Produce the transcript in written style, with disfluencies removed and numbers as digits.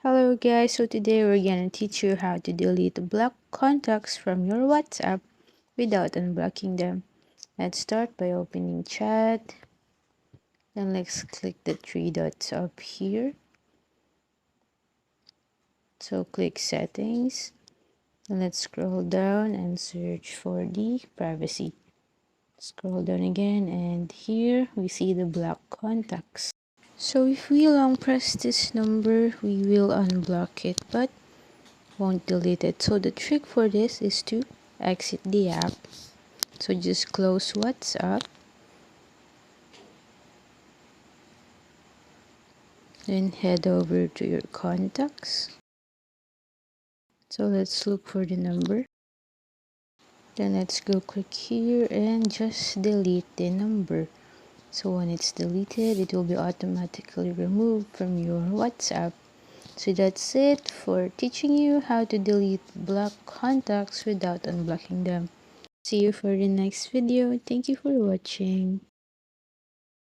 Hello guys, so today we're gonna teach you how to delete blocked contacts from your WhatsApp without unblocking them. Let's start by opening chat. Then let's click the three dots up here. So click settings. Then let's scroll down and search for the privacy. Scroll down again and here we see the blocked contacts. So if we long press this number, we will unblock it, but won't delete it. So the trick for this is to exit the app. So just close WhatsApp, then head over to your contacts. So let's look for the number. Then let's go click here and just delete the number. So when it's deleted, it will be automatically removed from your WhatsApp. So that's it for teaching you how to delete blocked contacts without unblocking them. See you for the next video. Thank you for watching.